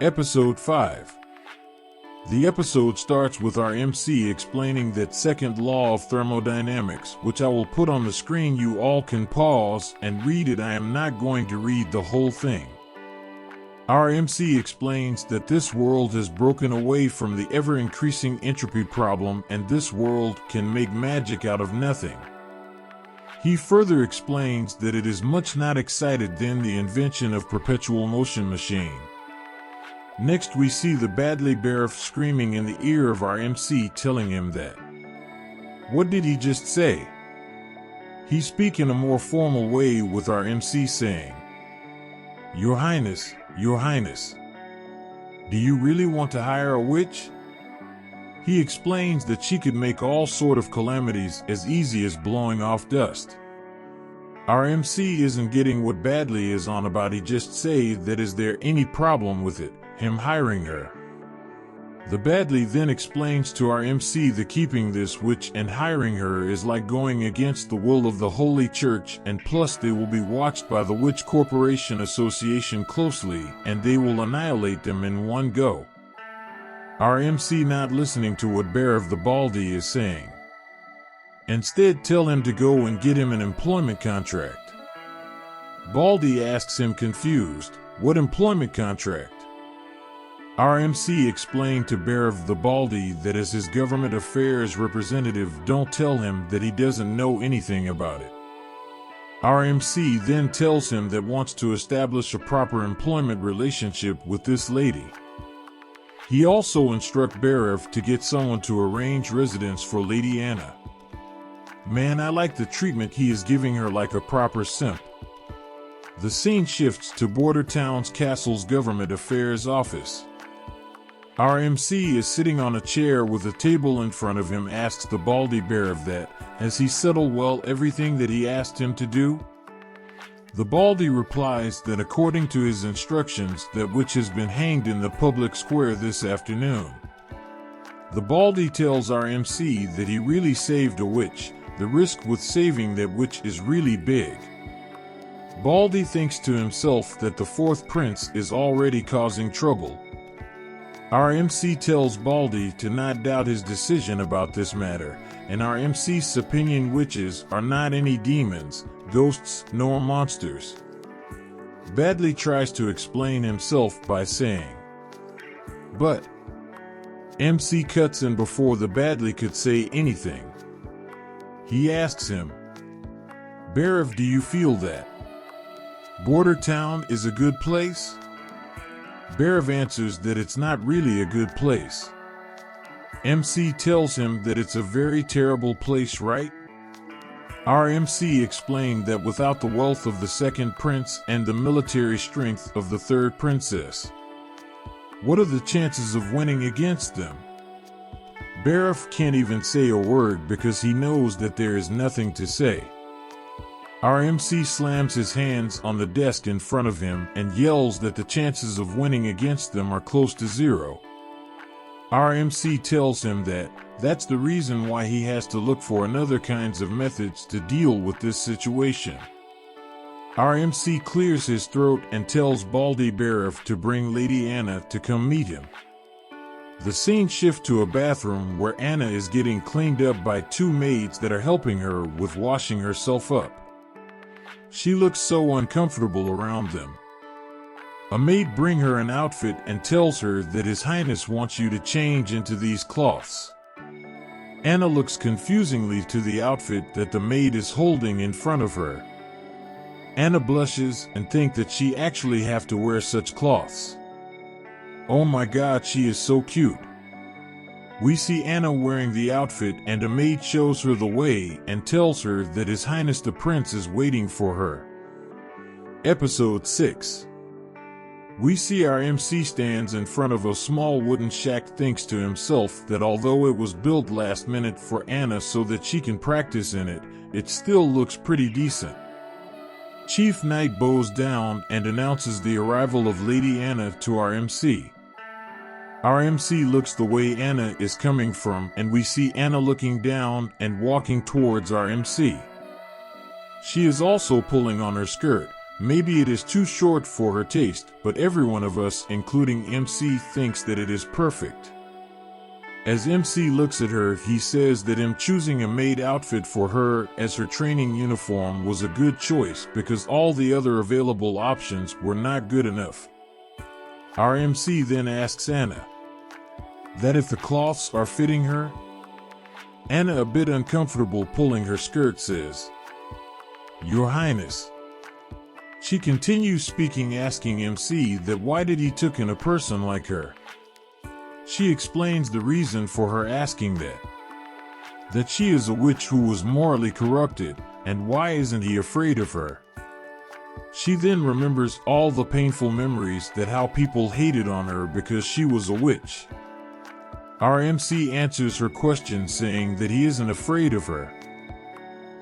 Episode 5. The episode starts with our MC explaining that second law of thermodynamics, which I will put on the screen. You all can pause and read it. I am not going to read the whole thing. Our MC explains that this world has broken away from the ever-increasing entropy problem, and this world can make magic out of nothing. He further explains that it is much not excited than the invention of perpetual motion machine. Next we see the badly Barif screaming in the ear of our MC, telling him that. What did he just say? He speak in a more formal way with our MC saying, Your Highness, Your Highness, do you really want to hire a witch? He explains that she could make all sort of calamities as easy as blowing off dust. Our MC isn't getting what Badly is on about. He just said that is there any problem with it, him hiring her. The Badly then explains to our MC that keeping this witch and hiring her is like going against the will of the Holy Church, and plus they will be watched by the Witch Corporation Association closely, and they will annihilate them in one go. Our MC not listening to what Barif the Baldy is saying. Instead tell him to go and get him an employment contract. Baldy asks him confused, what employment contract? Our MC explained to Barif the Baldy that as his government affairs representative, don't tell him that he doesn't know anything about it. Our MC then tells him that wants to establish a proper employment relationship with this lady. He also instructs Barif to get someone to arrange residence for Lady Anna. Man, I like the treatment he is giving her, like a proper simp. The scene shifts to Border Town's castle's government affairs office. Our MC is sitting on a chair with a table in front of him, asks the Baldy Barif that, has he settled well everything that he asked him to do? The Baldy replies that according to his instructions, that witch has been hanged in the public square this afternoon. The Baldy tells our MC that he really saved a witch. The risk with saving that witch is really big. Baldy thinks to himself that the fourth prince is already causing trouble. Our MC tells Baldy to not doubt his decision about this matter, and our MC's opinion witches are not any demons, ghosts, nor monsters. Badly tries to explain himself by saying, but MC cuts in before the Badly could say anything. He asks him, Barif, do you feel that Border Town is a good place? Barif answers that it's not really a good place. MC tells him that it's a very terrible place, right? Our MC explained that without the wealth of the second prince and the military strength of the third princess, what are the chances of winning against them? Barif can't even say a word because he knows that there is nothing to say. Our MC slams his hands on the desk in front of him and yells that the chances of winning against them are close to zero. Our MC tells him that that's the reason why he has to look for another kinds of methods to deal with this situation. Our MC clears his throat and tells Baldy Barif to bring Lady Anna to come meet him. The scene shifts to a bathroom where Anna is getting cleaned up by two maids that are helping her with washing herself up. She looks so uncomfortable around them. A maid brings her an outfit and tells her that His Highness wants you to change into these cloths. Anna looks confusingly to the outfit that the maid is holding in front of her. Anna blushes and thinks that she actually have to wear such cloths. Oh my God, she is so cute. We see Anna wearing the outfit, and a maid shows her the way and tells her that His Highness the Prince is waiting for her. Episode 6. We see our MC stands in front of a small wooden shack, thinks to himself that although it was built last minute for Anna so that she can practice in it, it still looks pretty decent. Chief Knight bows down and announces the arrival of Lady Anna to our MC. Our MC looks the way Anna is coming from, and we see Anna looking down and walking towards our MC. She is also pulling on her skirt, Maybe it is too short for her taste, but every one of us, including MC, thinks that it is perfect. As MC looks at her, he says that him choosing a maid outfit for her as her training uniform was a good choice because all the other available options were not good enough. Our MC then asks Anna that if the cloths are fitting her. Anna, a bit uncomfortable pulling her skirt, says, "Your Highness." She continues speaking, asking MC that why did he took in a person like her. She explains the reason for her asking that she is a witch who was morally corrupted, and why isn't he afraid of her? She then remembers all the painful memories that how people hated on her because she was a witch. Our MC answers her question saying that he isn't afraid of her.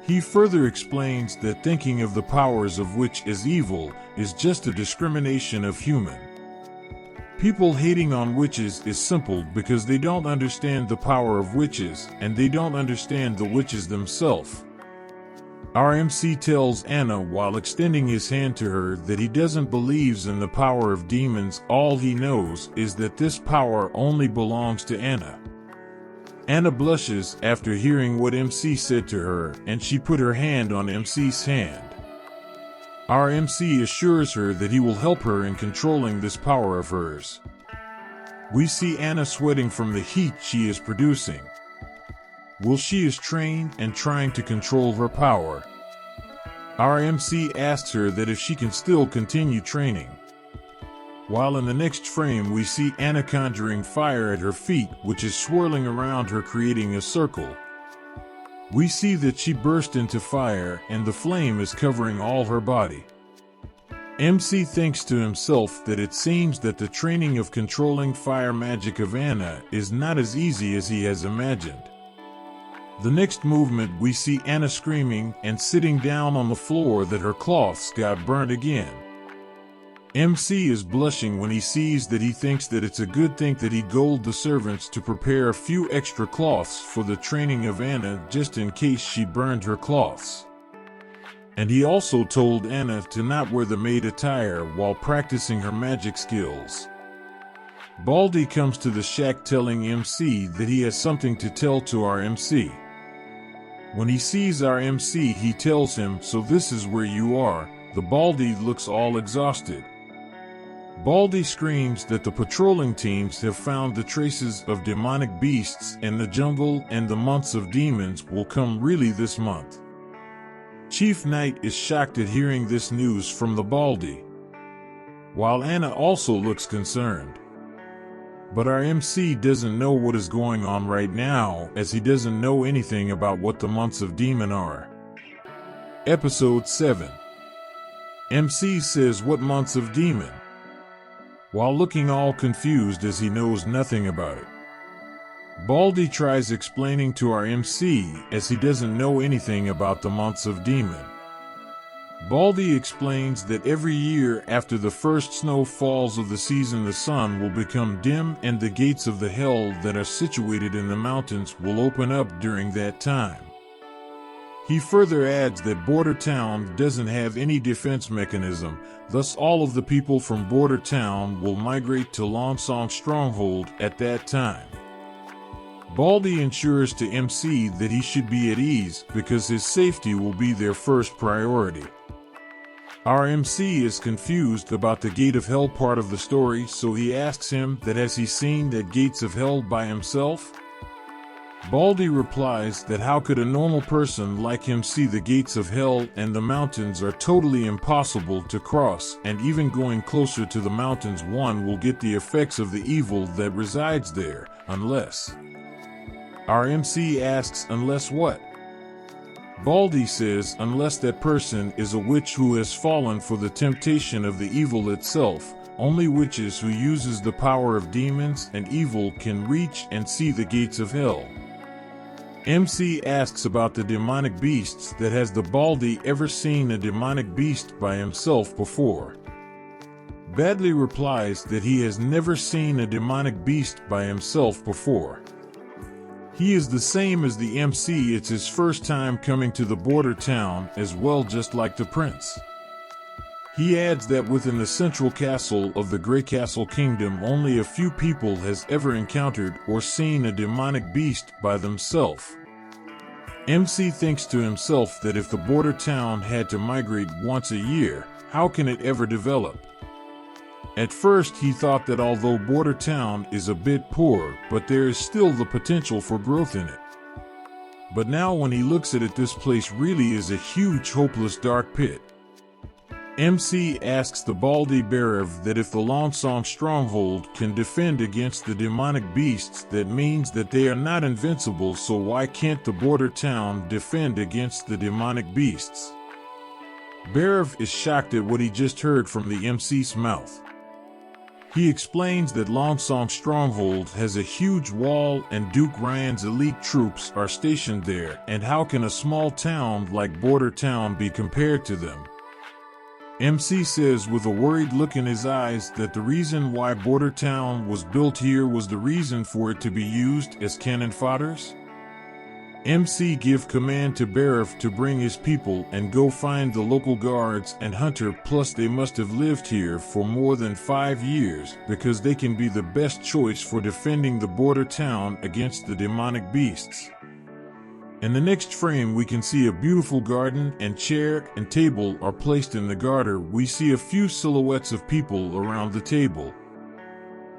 He further explains that thinking of the powers of witch as evil is just a discrimination of human. People hating on witches is simple because they don't understand the power of witches and they don't understand the witches themselves. Our MC tells Anna while extending his hand to her that he doesn't believe in the power of demons. All he knows is that this power only belongs to Anna. Anna blushes after hearing what MC said to her, and she put her hand on MC's hand. Our MC assures her that he will help her in controlling this power of hers. We see Anna sweating from the heat she is producing. Well, she is trained and trying to control her power. Our MC asks her that if she can still continue training. While in the next frame we see Anna conjuring fire at her feet, which is swirling around her, creating a circle. We see that she burst into fire and the flame is covering all her body. MC thinks to himself that it seems that the training of controlling fire magic of Anna is not as easy as he has imagined. The next movement we see Anna screaming and sitting down on the floor that her cloths got burnt again. MC is blushing when he sees that. He thinks that it's a good thing that he told the servants to prepare a few extra cloths for the training of Anna just in case she burned her cloths. And he also told Anna to not wear the maid attire while practicing her magic skills. Baldy comes to the shack telling MC that he has something to tell to our MC. When he sees our MC, he tells him, "So this is where you are." The Baldy looks all exhausted. Baldy screams that the patrolling teams have found the traces of demonic beasts in the jungle and the months of demons will come really this month. Chief Knight is shocked at hearing this news from the Baldy, while Anna also looks concerned. But our MC doesn't know what is going on right now, as he doesn't know anything about what the months of demon are. Episode 7. MC says, "What months of demon?" while looking all confused as he knows nothing about it. Baldy tries explaining to our MC as he doesn't know anything about the months of demon. Baldy explains that every year after the first snow falls of the season, the sun will become dim and the gates of the hell that are situated in the mountains will open up during that time. He further adds that Border Town doesn't have any defense mechanism, thus all of the people from Border Town will migrate to Longsong Stronghold at that time. Baldy ensures to MC that he should be at ease because his safety will be their first priority. Our MC is confused about the Gate of Hell part of the story, so he asks him that has he seen that Gates of Hell by himself? Baldy replies that how could a normal person like him see the gates of hell, and the mountains are totally impossible to cross, and even going closer to the mountains one will get the effects of the evil that resides there, unless. Our MC asks, unless what? Baldy says, unless that person is a witch who has fallen for the temptation of the evil itself. Only witches who uses the power of demons and evil can reach and see the gates of hell. MC asks about the demonic beasts, that has the Baldy ever seen a demonic beast by himself before? Badley replies that he has never seen a demonic beast by himself before. He is the same as the MC, it's his first time coming to the Border Town as well, just like the prince. He adds that within the central castle of the Grey Castle Kingdom only a few people has ever encountered or seen a demonic beast by themselves. MC thinks to himself that if the border town had to migrate once a year, how can it ever develop? At first he thought that although border town is a bit poor, but there is still the potential for growth in it. But now when he looks at it, this place really is a huge hopeless dark pit. MC asks the Baldy Berev that if the Longsong stronghold can defend against the demonic beasts, that means that they are not invincible, so why can't the border town defend against the demonic beasts? Berev is shocked at what he just heard from the MC's mouth. He explains that Longsong stronghold has a huge wall and Duke Ryan's elite troops are stationed there, and how can a small town like border town be compared to them? MC says with a worried look in his eyes that the reason why border town was built here was the reason for it to be used as cannon fodders. MC give command to Berev to bring his people and go find the local guards and hunter, plus they must have lived here for more than 5 years because they can be the best choice for defending the border town against the demonic beasts. In the next frame we can see a beautiful garden and chair and table are placed in the garden. We see a few silhouettes of people around the table.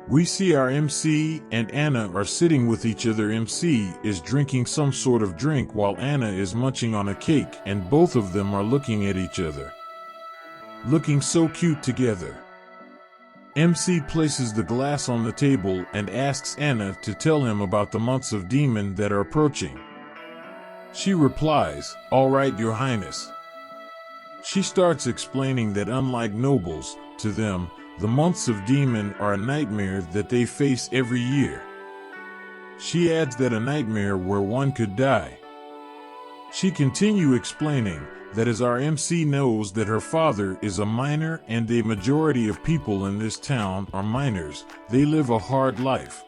We see our MC and Anna are sitting with each other. MC is drinking some sort of drink while Anna is munching on a cake, and both of them are looking at each other, looking so cute together. MC places the glass on the table and asks Anna to tell him about the months of demon that are approaching. She replies, "All right, Your Highness." She starts explaining that unlike nobles, to them, the months of demon are a nightmare that they face every year. She adds that a nightmare where one could die. She continues explaining that as our MC knows that her father is a miner and the majority of people in this town are miners, they live a hard life.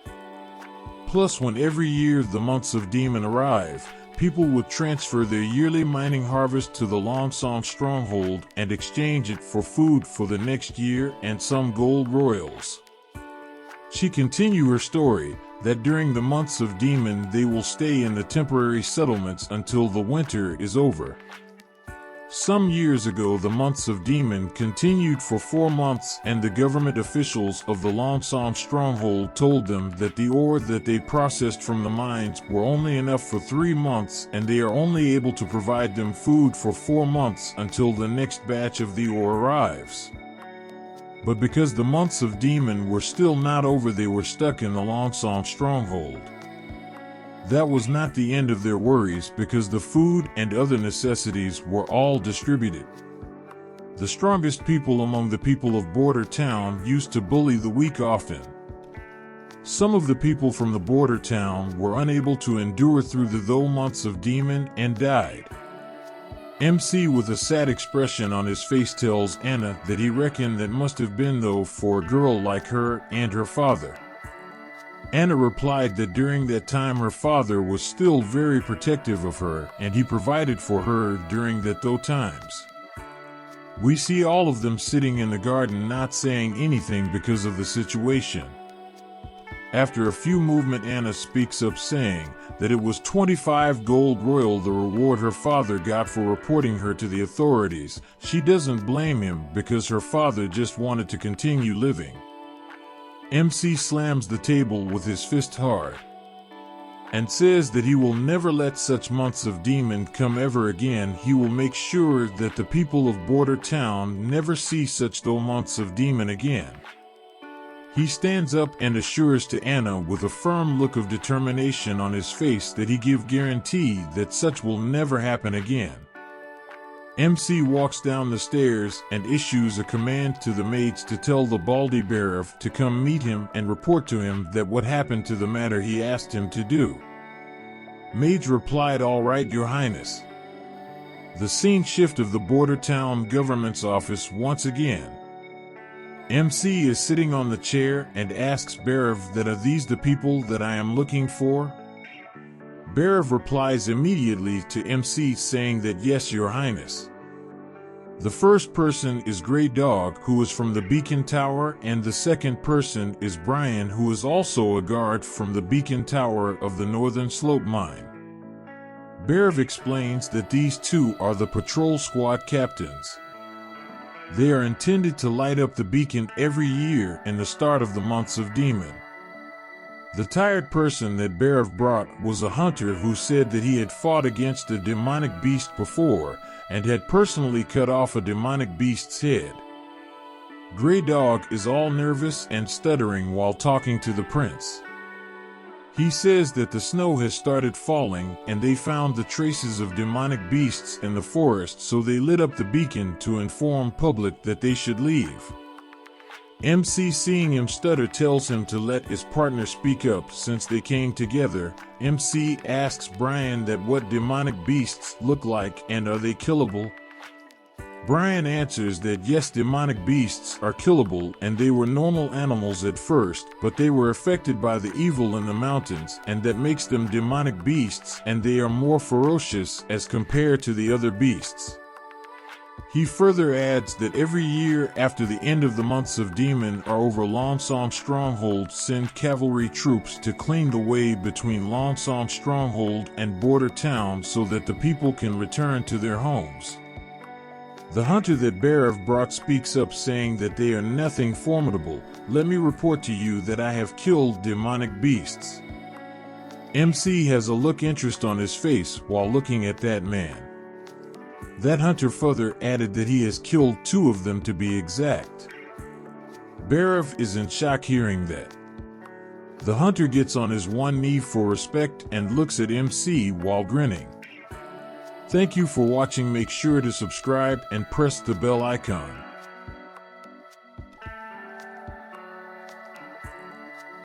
Plus, when every year the months of demon arrive, people would transfer their yearly mining harvest to the Longsong stronghold and exchange it for food for the next year and some gold royals. She continues her story that during the months of demon they will stay in the temporary settlements until the winter is over. Some years ago the months of demon continued for 4 months, and the government officials of the Longsong stronghold told them that the ore that they processed from the mines were only enough for 3 months, and they are only able to provide them food for 4 months until the next batch of the ore arrives. But because the months of demon were still not over, they were stuck in the Longsong stronghold. That was not the end of their worries, because the food and other necessities were all distributed. The strongest people among the people of border town used to bully the weak often. Some of the people from the border town were unable to endure through the though months of demon and died. MC with a sad expression on his face tells Anna that he reckoned that must have been though for a girl like her and her father. Anna replied that during that time her father was still very protective of her and he provided for her during that though times. We see all of them sitting in the garden not saying anything because of the situation. After a few movement, Anna speaks up saying that it was 25 gold royal the reward her father got for reporting her to the authorities. She doesn't blame him because her father just wanted to continue living. MC slams the table with his fist hard and says that he will never let such months of demon come ever again. He will make sure that the people of border town never see such though months of demon again. He stands up and assures to Anna with a firm look of determination on his face that he give guarantee that such will never happen again. MC walks down the stairs and issues a command to the maids to tell the Baldy Berev to come meet him and report to him that what happened to the matter he asked him to do. Maids replied, "All right, Your Highness." The scene shift of the border town government's office once again. MC is sitting on the chair and asks Berev that are these the people that I am looking for? Berev replies immediately to MC saying that yes, Your Highness. The first person is Grey Dog, who is from the Beacon Tower, and the second person is Brian, who is also a guard from the Beacon Tower of the Northern Slope Mine. Berev explains that these two are the patrol squad captains. They are intended to light up the beacon every year in the start of the months of Demon. The tired person that Berev brought was a hunter who said that he had fought against a demonic beast before and had personally cut off a demonic beast's head. Grey Dog is all nervous and stuttering while talking to the prince. He says that the snow has started falling and they found the traces of demonic beasts in the forest, so they lit up the beacon to inform public that they should leave. MC, seeing him stutter, tells him to let his partner speak up since they came together. MC asks Brian that what demonic beasts look like and are they killable. Brian answers that yes, demonic beasts are killable and they were normal animals at first, but they were affected by the evil in the mountains, and that makes them demonic beasts, and they are more ferocious as compared to the other beasts. He further adds that every year after the end of the months of Demon are over, Longsong Stronghold send cavalry troops to clean the way between Longsong Stronghold and border town so that the people can return to their homes. The hunter that Berev brought speaks up, saying that they are nothing formidable. Let me report to you that I have killed demonic beasts. MC has a look interest on his face while looking at that man. That hunter further added that he has killed 2 of them to be exact. Berev is in shock hearing that. The hunter gets on his one knee for respect and looks at MC while grinning. Thank you for watching. Make sure to subscribe and press the bell icon.